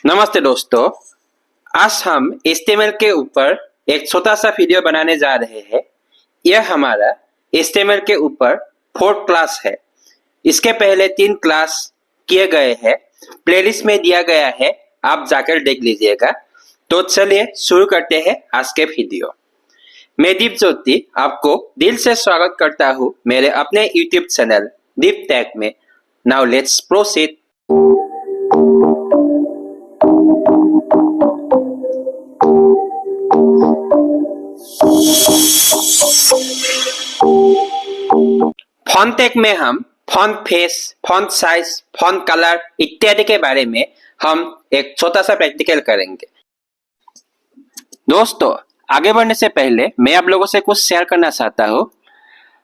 नमस्ते दोस्तों। आज हम HTML के ऊपर एक छोटा सा वीडियो बनाने जा रहे हैं। यह हमारा HTML के ऊपर 4th क्लास है। इसके पहले 3 क्लास किए गए हैं, प्लेलिस्ट में दिया गया है, आप जाकर देख लीजिएगा। तो चलिए शुरू करते हैं आज के वीडियो। मैं दीप ज्योति आपको दिल से स्वागत करता हूँ मेरे अपने YouTube चैनल दीप टेक में। Now let's proceed. Font tag में हम font face, font size, font colour इत्यादि के बारे में हम एक छोटा सा प्रैक्टिकल करेंगे। दोस्तों, आगे बढ़ने से पहले मैं आप लोगों से कुछ शेयर करना चाहता हूँ।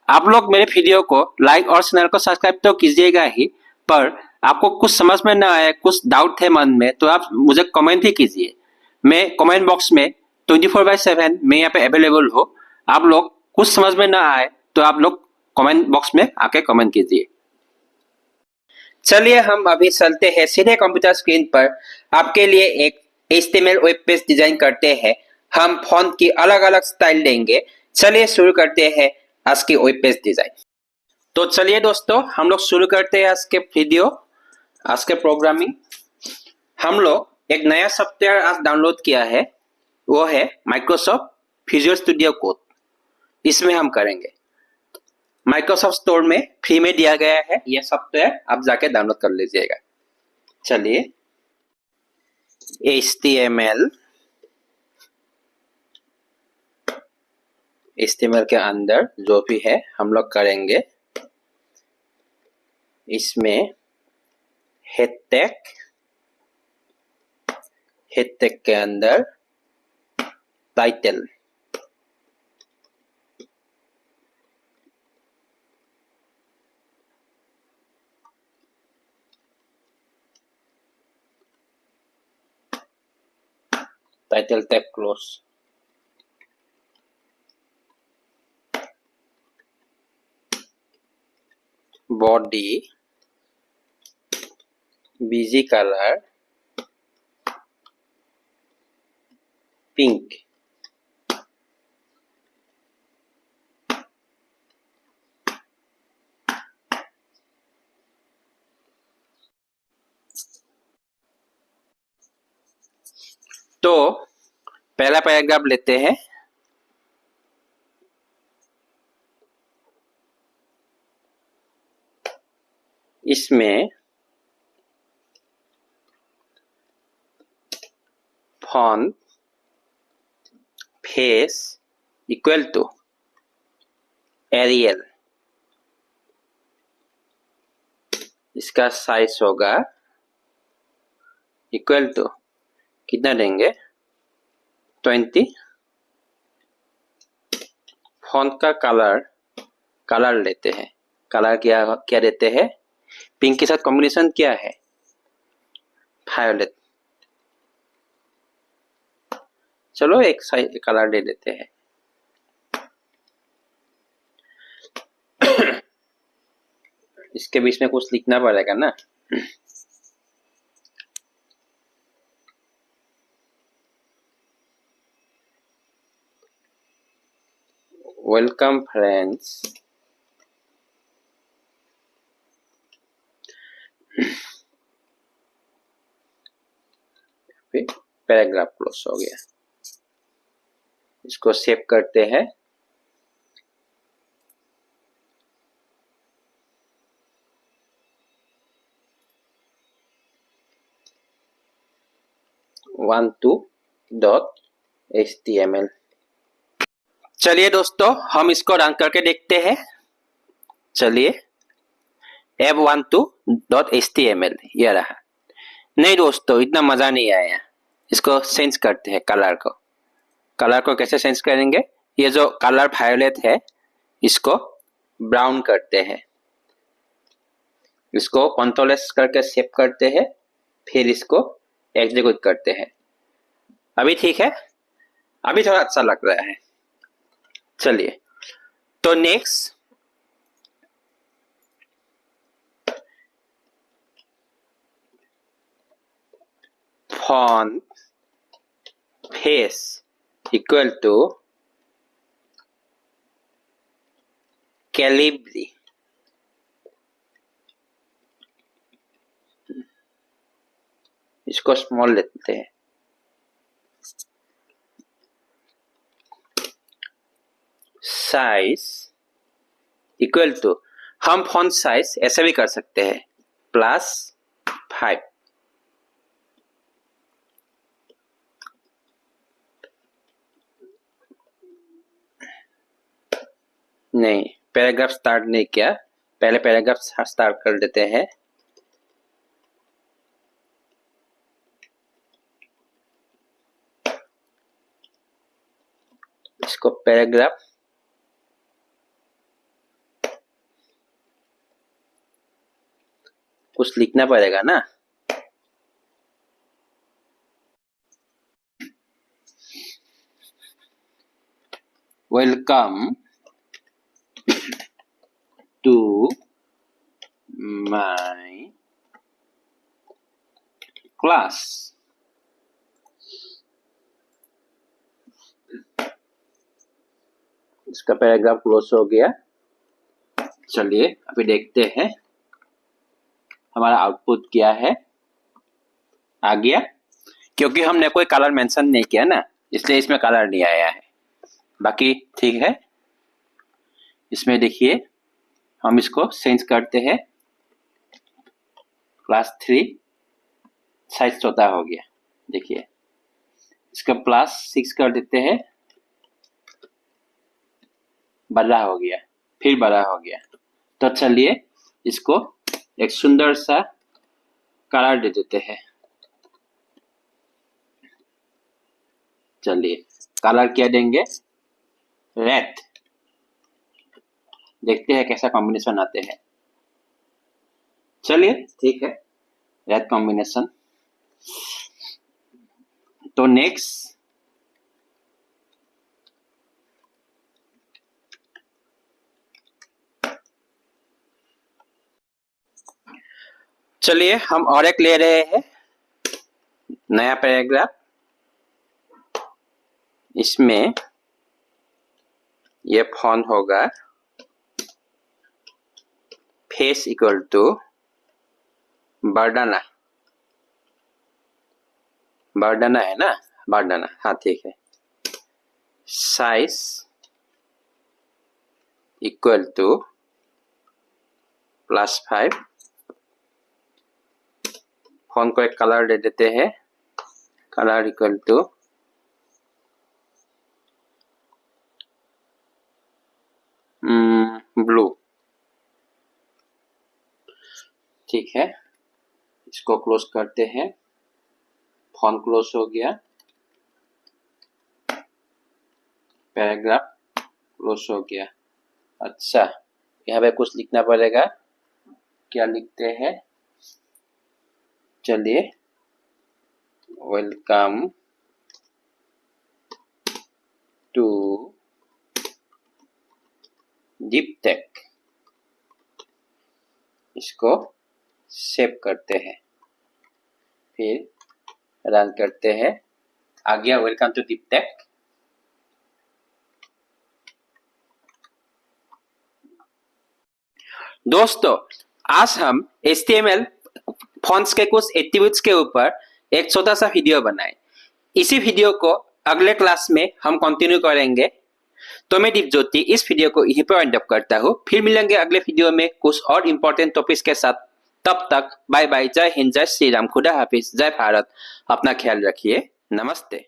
आप लोग मेरे वीडियो को लाइक और चैनल को सब्सक्राइब तो कीजिएगा ही, पर आपको कुछ समझ में ना आए, कुछ डाउट है मन में, तो आप मुझे कमेंट ही कीजिए। मैं कमेंट बॉक्स में 24/7 मैं यहाँ पे अवेलेबल हूँ। आप लोग कुछ समझ में ना आए तो आप लोग कमेंट बॉक्स में आके कमेंट कीजिए। चलिए हम अभी चलते हैं सीधे कंप्यूटर स्क्रीन पर। आपके लिए एक HTML वेब पेज डिजाइन करते हैं। हम फॉन्ट की अलग अलग स्टाइल देंगे। चलिए शुरू करते हैं आज की वेब पेज डिजाइन। तो चलिए दोस्तों, हम लोग शुरू करते हैं आज के वीडियो, आज के प्रोग्रामिंग। हम लोग एक नया सॉफ्टवेयर आज डाउनलोड किया है, वो है माइक्रोसॉफ्ट विजुअल स्टूडियो कोड। इसमें हम करेंगे। माइक्रोसॉफ्ट स्टोर में फ्री में दिया गया है यह सॉफ्टवेयर, आप जाके डाउनलोड कर लीजिएगा। चलिए HTML के अंदर जो भी है हम लोग करेंगे। इसमें हेड टैग के अंदर title, title tag close, body BG colour pink, तो पहला पैराग्राफ लेते हैं। इसमें font face equal to Arial, इसका साइज होगा इक्वल टू कितना देंगे 20। फॉन्ट का कलर लेते हैं। कलर क्या देते हैं, पिंक के साथ कॉम्बिनेशन क्या है, वायोलेट। चलो एक कलर दे देते हैं। इसके बीच में कुछ लिखना पड़ेगा ना। वेलकम फ्रेंड्स, पैराग्राफ क्लोज हो गया। इसको सेव करते हैं। .html। चलिए दोस्तों, हम इसको रन करके देखते हैं। चलिए app12.html ये रहा। नहीं दोस्तों, इतना मजा नहीं आया। इसको चेंज करते हैं। कलर को कैसे चेंज करेंगे, ये जो कलर वायोलेट है इसको ब्राउन करते हैं। इसको Ctrl S करके सेव करते हैं, फिर इसको एग्जीक्यूट करते हैं। अभी ठीक है, अभी थोड़ा अच्छा लग रहा है। चलिए तो next font face equal to Calibri. इसको स्मॉल लेते हैं। साइज इक्वल टू, हम फॉन्ट साइज ऐसे भी कर सकते हैं, +5। नहीं, पैराग्राफ स्टार्ट नहीं किया, पहले पैराग्राफ स्टार्ट कर देते हैं। इसको पैराग्राफ कुछ लिखना पड़ेगा ना। Welcome to my class. इसका पैराग्राफ क्लोज हो गया। चलिए अभी देखते हैं हमारा आउटपुट क्या है। आ गया, क्योंकि हमने कोई कलर मेंशन नहीं किया ना, इसलिए इसमें कलर नहीं आया है। बाकी ठीक है। इसमें देखिए हम इसको चेंज करते हैं, +3, साइज छोटा हो गया। देखिए इसका +6 कर देते हैं, बड़ा हो गया, फिर बड़ा हो गया। तो चलिए इसको एक सुंदर सा कलर दे देते हैं। चलिए कलर क्या देंगे, रेड। देखते हैं कैसा कॉम्बिनेशन आते हैं। चलिए ठीक है, रेड कॉम्बिनेशन। तो नेक्स्ट चलिए हम और एक ले रहे हैं, नया पैराग्राफ। इसमें ये फॉन्ट होगा फेस इक्वल टू बर्डाना। बर्डाना है ना, बर्डाना, हाँ ठीक है। Size equal to +5। फॉन्ट को एक कलर दे देते हैं, कलर इक्वल टू ब्लू। ठीक है, इसको क्लोज करते हैं। फॉन्ट क्लोज हो गया, पैराग्राफ क्लोज हो गया। अच्छा, यहाँ पे कुछ लिखना पड़ेगा, क्या लिखते हैं। चलिए, वेलकम टू डीप टेक। इसको सेव करते हैं, फिर रन करते हैं। आ गया वेलकम टू डीप टेक। दोस्तों, आज हम HTML फॉन्ट्स के कुछ एट्रीब्यूट्स के ऊपर एक छोटा सा वीडियो बनाए। इसी वीडियो को अगले क्लास में हम कंटिन्यू करेंगे। तो मैं दीप ज्योति इस वीडियो को यहीं पर वाइंड अप करता हूँ। फिर मिलेंगे अगले वीडियो में कुछ और इम्पोर्टेंट टॉपिक्स के साथ। तब तक बाय बाय, जय हिंद, जय श्री राम, खुदा हाफिज, जय भारत। अपना ख्याल रखिए, नमस्ते।